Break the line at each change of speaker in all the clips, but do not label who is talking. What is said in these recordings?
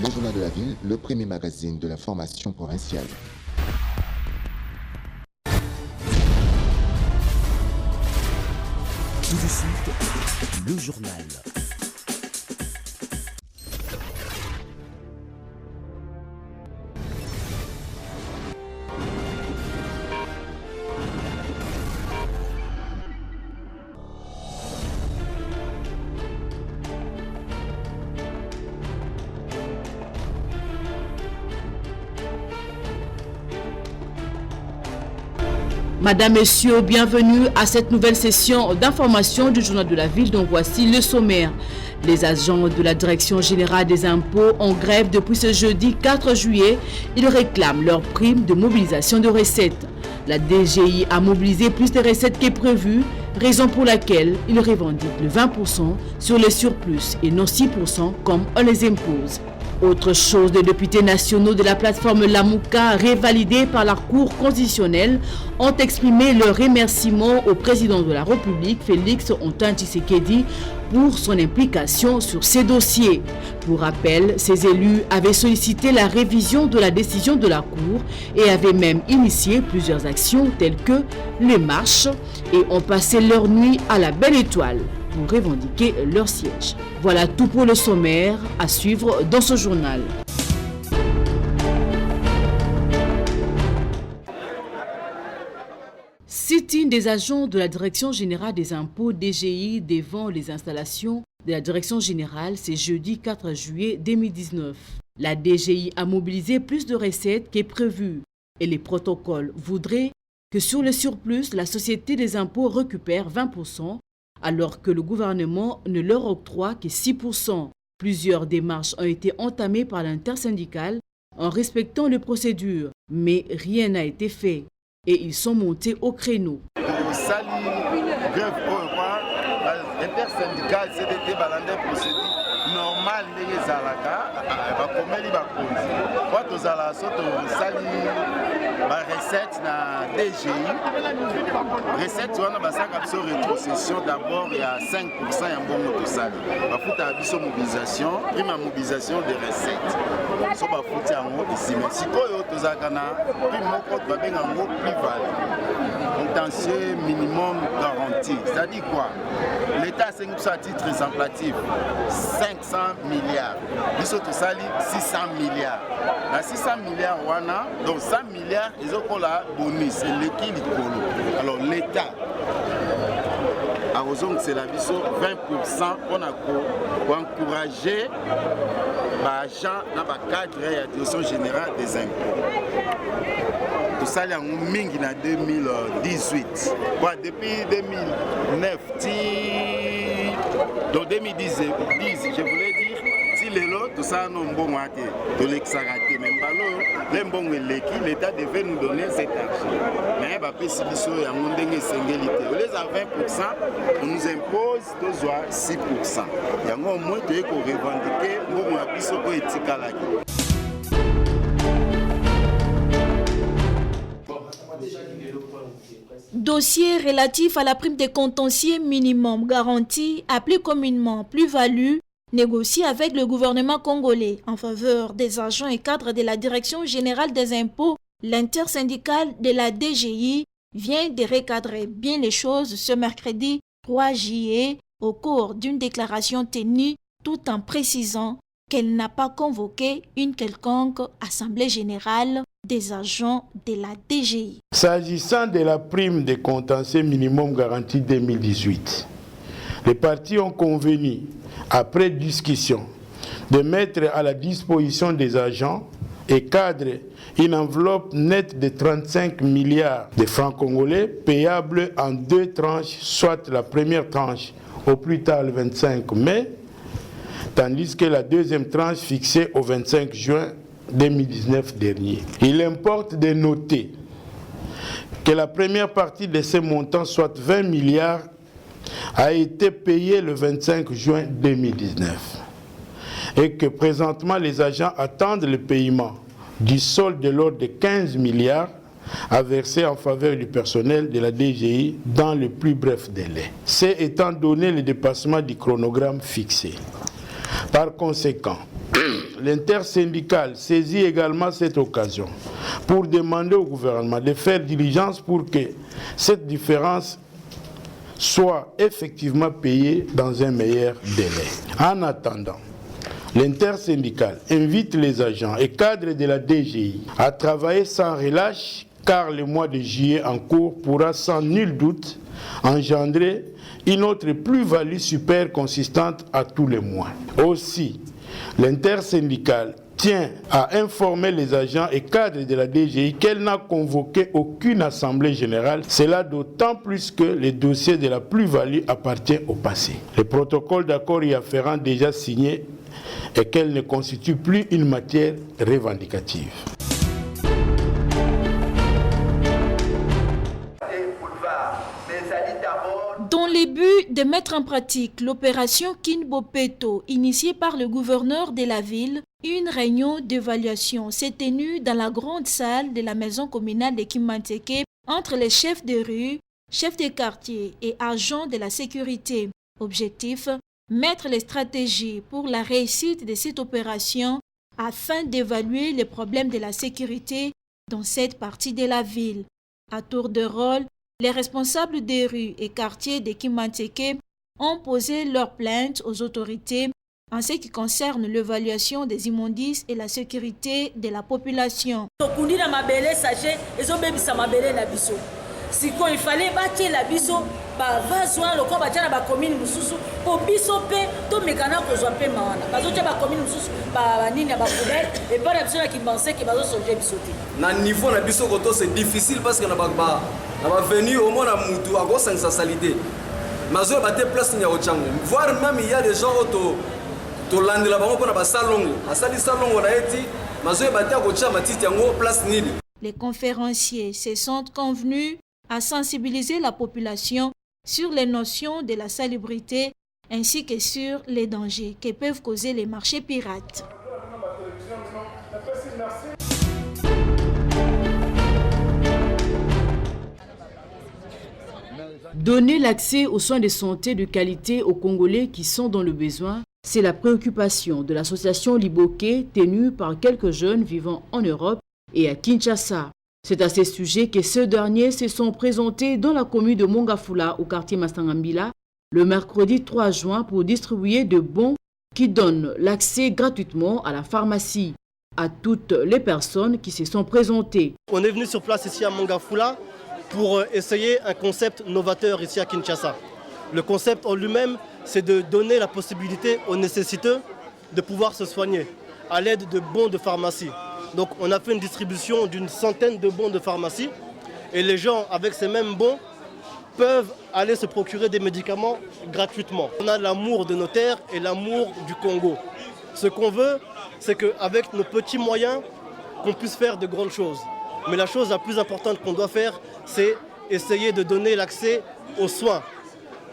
Le Journal de la Ville, le premier magazine de la formation provinciale.
Tout de suite, le journal.
Madame, Messieurs, bienvenue à cette nouvelle session d'information du Journal de la Ville dont voici le sommaire. Les agents de la Direction Générale des Impôts en grève depuis ce jeudi 4 juillet. Ils réclament leur prime de mobilisation de recettes. La DGI a mobilisé plus de recettes que prévu, raison pour laquelle ils revendiquent le 20% sur les surplus et non 6% comme on les impose. Autre chose, les députés nationaux de la plateforme Lamouka, révalidés par la Cour constitutionnelle, ont exprimé leur remerciement au président de la République, Félix Antoine Tshisekedi, pour son implication sur ces dossiers. Pour rappel, ces élus avaient sollicité la révision de la décision de la Cour et avaient même initié plusieurs actions telles que les marches et ont passé leur nuit à la Belle Étoile pour revendiquer leur siège. Voilà tout pour le sommaire à suivre dans ce journal. Sit-in des agents de la Direction Générale des Impôts DGI devant les installations de la Direction Générale, c'est jeudi 4 juillet 2019. La DGI a mobilisé plus de recettes que prévu et les protocoles voudraient que sur le surplus, la Société des impôts récupère 20%, alors que le gouvernement ne leur octroie que 6%. Plusieurs démarches ont été entamées par l'intersyndicale en respectant les procédures, mais rien n'a été fait et ils sont montés au créneau.
L'intersyndicale CDT balandais procédure normale ndenge ezalaka bakomeli bakonzi po tozala so tosali barecette na DGI recette wana basaka biso rétrocession d'abord ya 5% ya mbongo tosali bafutaka biso mobilisation prime ya mobilisation de recette so bafuti yango esime sikoyo tozalaka na prime moko babenga yango plus-value contentieux minimum garanti, c'est-à-dire quoi? L'État a 5% à titre exemplatif 500 milliards, nous sommes 600 milliards. Dans 600 milliards, donc 100 milliards, ils ont la bonus, et l'équilibre. Alors l'État, à raison c'est la vision 20% pour encourager les agents dans le cadre de la Direction Générale des Impôts. Tout ça, il y a mingi en 2018. Depuis 2009, donc 2010, je voulais dire, si les lots, tout ça, nous avons de l'exaraté. Même l'État devait nous donner cet argent. Mais il y a les à 20%, on nous impose 6%. Il y a au moins de revendiquer, nous avons éthique.
Dossier relatif à la prime de contentieux minimum garantie, appelée communément plus-value, négocié avec le gouvernement congolais en faveur des agents et cadres de la Direction Générale des Impôts, l'intersyndicale de la DGI vient de recadrer bien les choses ce mercredi 3 juillet au cours d'une déclaration tenue tout en précisant qu'elle n'a pas convoqué une quelconque assemblée générale des agents de la DGI.
S'agissant de la prime de contentieux minimum garantie 2018, les partis ont convenu, après discussion, de mettre à la disposition des agents et cadres une enveloppe nette de 35 milliards de francs congolais payable en 2 tranches, soit la première tranche au plus tard le 25 mai, tandis que la deuxième tranche fixée au 25 juin 2019 dernier. Il importe de noter que la première partie de ces montants, soit 20 milliards, a été payée le 25 juin 2019 et que présentement les agents attendent le paiement du solde de l'ordre de 15 milliards à verser en faveur du personnel de la DGI dans le plus bref délai. C'est étant donné le dépassement du chronogramme fixé. Par conséquent, l'intersyndicale saisit également cette occasion pour demander au gouvernement de faire diligence pour que cette différence soit effectivement payée dans un meilleur délai. En attendant, l'intersyndicale invite les agents et cadres de la DGI à travailler sans relâche car le mois de juillet en cours pourra sans nul doute engendrer une autre plus-value super consistante à tous les mois. Aussi, l'intersyndicale tient à informer les agents et cadres de la DGI qu'elle n'a convoqué aucune assemblée générale. Cela d'autant plus que le dossier de la plus-value appartient au passé. Le protocole d'accord y afférent déjà signé et qu'elle ne constitue plus une matière revendicative.
Dans le but de mettre en pratique l'opération Kinbopeto initiée par le gouverneur de la ville, une réunion d'évaluation s'est tenue dans la grande salle de la maison communale de Kimanteke entre les chefs de rue, chefs de quartier et agents de la sécurité. Objectif, mettre les stratégies pour la réussite de cette opération afin d'évaluer les problèmes de la sécurité dans cette partie de la ville. À tour de rôle, les responsables des rues et quartiers de Kimanteke ont posé leurs plaintes aux autorités en ce qui concerne l'évaluation des immondices et la sécurité de la population.
Siko il fallait battre la biso ba vazwa loko ba tana ba commune mususu po biso pe to mekana ko zwa pe mawana bazo tya ba commune mususu ba nini ba poubelle et pas la biso qui pensait que bazo songer biso te
na niveau na biso koto c'est difficile parce que na ba venu au moins na mutu a go sensa salité mazo ba te place nya ochango voir même il y a des gens to landela bango pona ba salongo asali salongo na eti mazo ba te ko tya matiti yango place nini.
Les conférenciers se sont convenus à sensibiliser la population sur les notions de la salubrité ainsi que sur les dangers que peuvent causer les marchés pirates.
Donner l'accès aux soins de santé de qualité aux Congolais qui sont dans le besoin, c'est la préoccupation de l'association Liboké tenue par quelques jeunes vivant en Europe et à Kinshasa. C'est à ce sujet que ceux derniers se sont présentés dans la commune de Mongafula au quartier Mastangambila le mercredi 3 juin pour distribuer de bons qui donnent l'accès gratuitement à la pharmacie à toutes les personnes qui se sont présentées.
On est venu sur place ici à Mongafula pour essayer un concept novateur ici à Kinshasa. Le concept en lui-même, c'est de donner la possibilité aux nécessiteux de pouvoir se soigner à l'aide de bons de pharmacie. Donc on a fait une distribution d'une centaine de bons de pharmacie et les gens avec ces mêmes bons peuvent aller se procurer des médicaments gratuitement. On a l'amour de nos terres et l'amour du Congo. Ce qu'on veut, c'est qu'avec nos petits moyens, qu'on puisse faire de grandes choses. Mais la chose la plus importante qu'on doit faire, c'est essayer de donner l'accès aux soins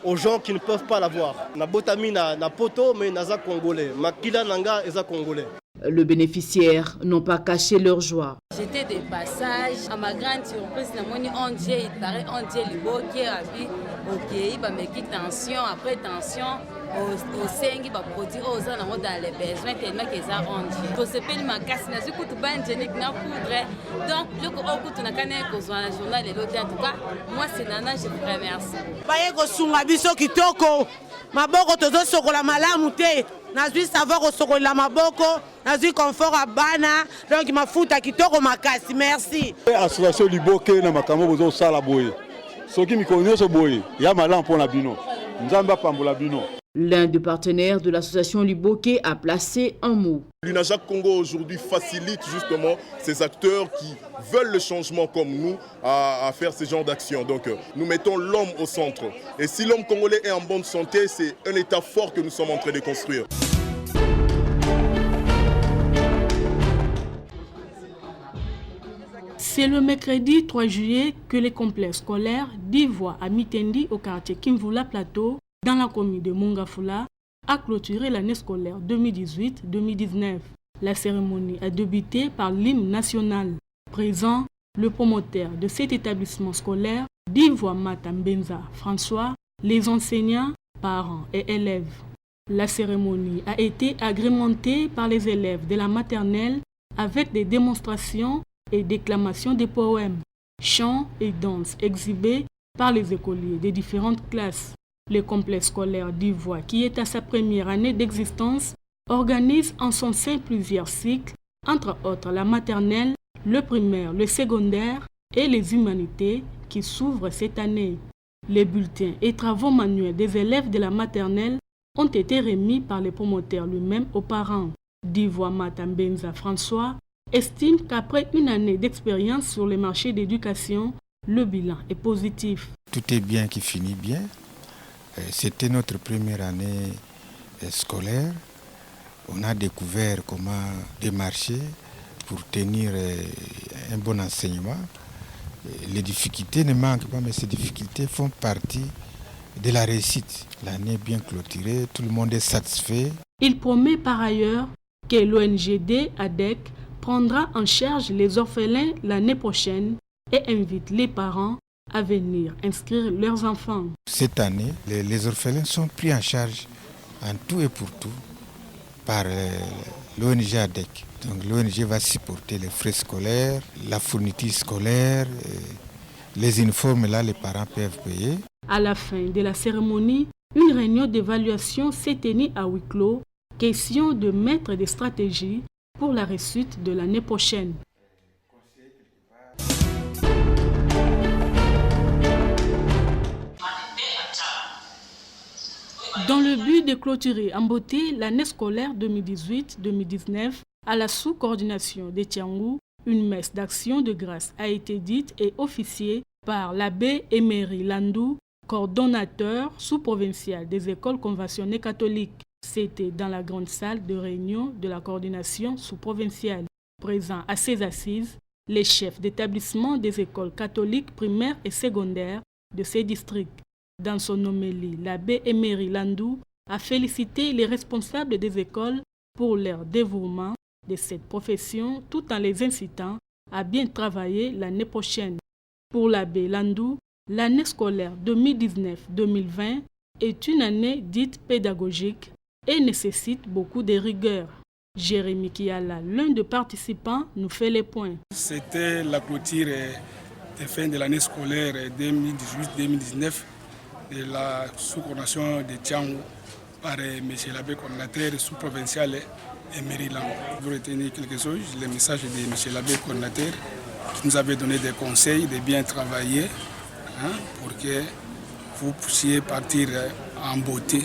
aux gens qui ne peuvent pas l'avoir. Na botami na poto mais naza congolais, makila nanga eza congolais.
Le bénéficiaire n'ont pas caché leur joie.
J'étais de passage, à ma grande surprise, on dit Liboké, ok, bah mais qui tension, après tension, au 5, bah produit aux gens dans les besoins tellement qu'ils ont rendu. Pour ce pays, ma casse, n'a pas de bain génique, n'a poudre. Donc, le coup, on a gagné qu'on soit dans le journal et l'autre. En tout cas, moi, c'est Nana, je vous remercie.
Baye sunga biso kitoko, maboko tozo sokola malamu te. Nazui savoir osokola maboko, nazui confort à bana, donc mafuta kitoko makasi. Merci.
Association Liboké na makambo bozo sala boye. Soki mikonyo so boye, ya malam pour la bino. Nzamba pambola bino.
L'un des partenaires de l'association Liboké a placé un mot.
L'UNAJAC Congo aujourd'hui facilite justement ces acteurs qui veulent le changement comme nous à faire ce genre d'action. Donc nous mettons l'homme au centre. Et si l'homme congolais est en bonne santé, c'est un état fort que nous sommes en train de construire.
C'est le mercredi 3 juillet que les complexes scolaires d'Ivoire à Mitendi au quartier Kimvula Plateau dans la commune de Mongafula a clôturé l'année scolaire 2018-2019. La cérémonie a débuté par l'hymne national. Présent, le promoteur de cet établissement scolaire d'Ivoire Matambenza François, les enseignants, parents et élèves. La cérémonie a été agrémentée par les élèves de la maternelle avec des démonstrations et déclamations de poèmes, chants et danses exhibés par les écoliers des différentes classes. Le complexe scolaire d'Ivoire, qui est à sa première année d'existence, organise en son sein plusieurs cycles, entre autres la maternelle, le primaire, le secondaire et les humanités qui s'ouvrent cette année. Les bulletins et travaux manuels des élèves de la maternelle ont été remis par le promoteur lui-même aux parents. D'Ivoire Matambenza François estime qu'après une année d'expérience sur le marché d'éducation, le bilan est positif.
Tout est bien qui finit bien. C'était notre première année scolaire. On a découvert comment démarcher pour tenir un bon enseignement. Les difficultés ne manquent pas, mais ces difficultés font partie de la réussite. L'année bien clôturée, tout le monde est satisfait.
Il promet par ailleurs que l'ONGD ADEC prendra en charge les orphelins l'année prochaine et invite les parents à venir inscrire leurs enfants.
Cette année, les orphelins sont pris en charge en tout et pour tout par l'ONG ADEC. Donc l'ONG va supporter les frais scolaires, la fourniture scolaire, les uniformes là les parents peuvent payer.
À la fin de la cérémonie, une réunion d'évaluation s'est tenue à huis clos, question de mettre des stratégies pour la réussite de l'année prochaine. Dans le but de clôturer en beauté l'année scolaire 2018-2019, à la sous-coordination de Tiangou, une messe d'action de grâce a été dite et officiée par l'abbé Emery Landou, coordonnateur sous-provincial des écoles conventionnées catholiques. C'était dans la grande salle de réunion de la coordination sous-provinciale. Présents à ces assises, les chefs d'établissement des écoles catholiques primaires et secondaires de ces districts. Dans son homélie, l'abbé Emery Landou a félicité les responsables des écoles pour leur dévouement de cette profession tout en les incitant à bien travailler l'année prochaine. Pour l'abbé Landou, l'année scolaire 2019-2020 est une année dite pédagogique et nécessite beaucoup de rigueur. Jérémy Kiala, l'un des participants, nous fait les points.
C'était la clôture des fins de l'année scolaire 2018-2019 de la sous-coordination de Tiangou par M. l'abbé coordinateur sous-provincial Emery Landou. Vous retenez quelque chose, le message de M. l'abbé coordinateur qui nous avait donné des conseils de bien travailler pour que vous puissiez partir en beauté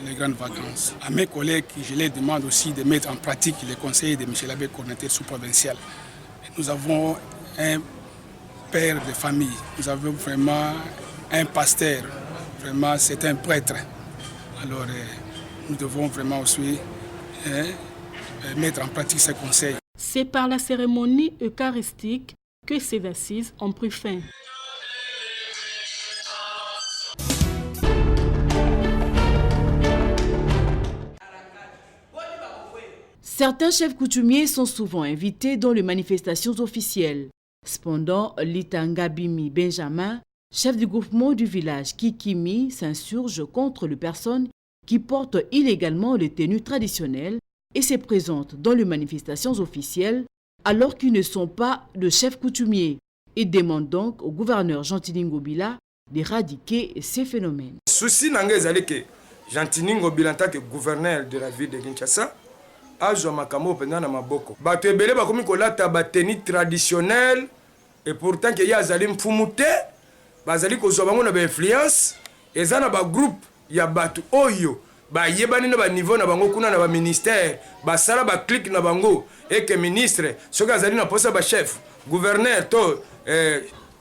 les grandes vacances. À mes collègues, je les demande aussi de mettre en pratique les conseils de M. l'abbé coordinateur sous-provincial. Nous avons un père de famille, nous avons vraiment un pasteur, vraiment c'est un prêtre. Alors nous devons vraiment aussi mettre en pratique ces conseils.
C'est par la cérémonie eucharistique que ces assises ont pris fin.
Certains chefs coutumiers sont souvent invités dans les manifestations officielles. Cependant, Litangabimi Benjamin, chef du groupement du village Kikimi, s'insurge contre les personnes qui portent illégalement les tenues traditionnelles et se présentent dans les manifestations officielles alors qu'ils ne sont pas de chefs coutumiers. Il demande donc au gouverneur Gentini Ngobila d'éradiquer ces phénomènes.
Souci n'engage que Gentini Ngobila en tant que gouverneur de la ville de Kinshasa azwa makambo pendant na maboko. Bato ebele bakomi kolata ba tenue traditionnelle et pourtant que ya azali mfumute bazali kozwa bango na ba influence eza na ba groupe ya bato oyo ba yebani na ba niveau na bango kuna na ba ministère basala ba clique na bango et que ministre soka azali na posa ba chef gouverneur to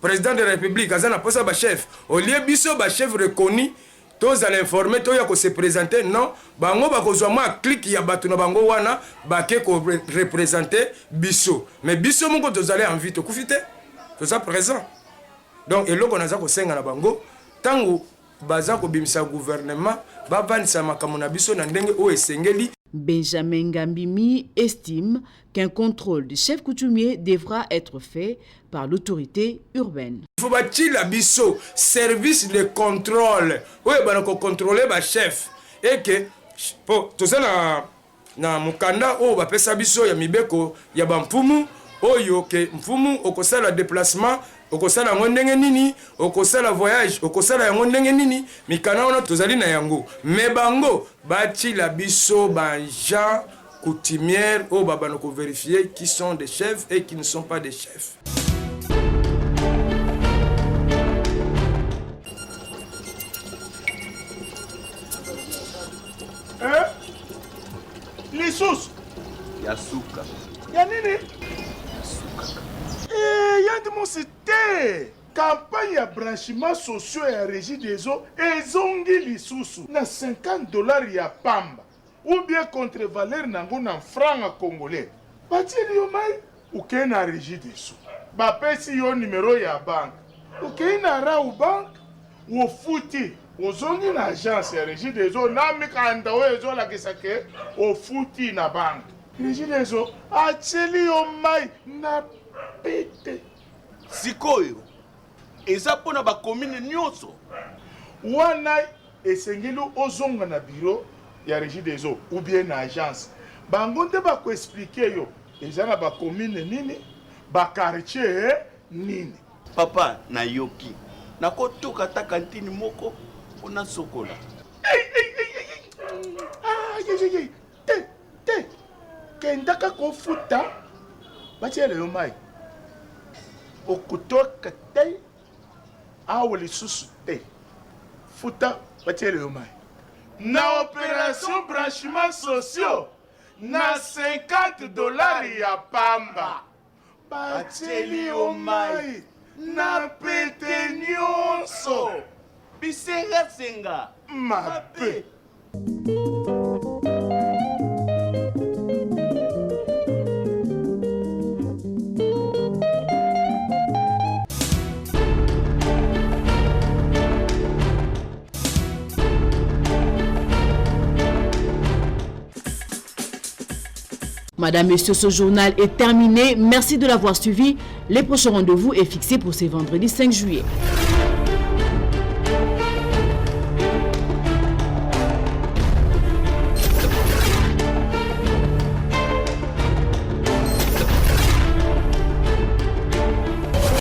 président de la république azali na posa ba chef au lieu biso ba chef reconnu tous à l'informer to ya ko se présenter non bango ba kozwa ma clique ya bato na bango wana ba ke ko représenter biso mais biso moko tozali envie to kufite to ça présent donc eloko naza ko senga na bango tango baza ko bimisa gouvernement ba vanisa makambo na biso na ndenge o esengeli.
Benjamin Ngambimi estime qu'un contrôle du chef coutumier devra être fait par l'autorité urbaine.
Il faut bâtir la biso service de contrôle. Oui, bah on contrôler ba chef. et que po tozala na mukanda o bapesa biso ya mibeko ya bampumu oyo ke mfumu okosala déplacement okosala yango ndenge nini okosala voyage okosala yango ndenge nini mikana wana tozali na yango me bango batila biso banja coutumière oyo babana kovérifier qui sont des chefs et qui ne sont pas des chefs.
Lisusu
Yasuka.
ya nini? Yandi mosite campagne ya branchement sociaux ya régie des eaux ezongi lisusu na $50 ya pamba ou bien contre valeur nango na franc congolais. Batili yo mai ukei na régie des eaux bapesi yo numéro ya banque ukei na Rau bank ofuti ozongi na agence ya régie des eaux na mikanda oyo ezolakisa ke ofuti na banque. Régie des eaux atili yo mai na pete
sikoyo eza mpona bakomine nyonso
wana esengeli ozonga na bureau ya régie des eaux ou bien na agence bango nde bakoexplike yo eza na bakomine nini bakartier nini.
papa nayoki nakotuka ata kantini moko mpona sokola.
te kendaka kofuta batiele yo mai okutoka te awa lisusu te futa batiele yo mai na opération branchement sociaux na $50 ya pamba batieli yo mai na pete nyonso
bisengasenga
mabe.
Madame, Messieurs, ce journal est terminé. Merci de l'avoir suivi. Les prochains rendez-vous est fixé pour ce vendredi 5 juillet.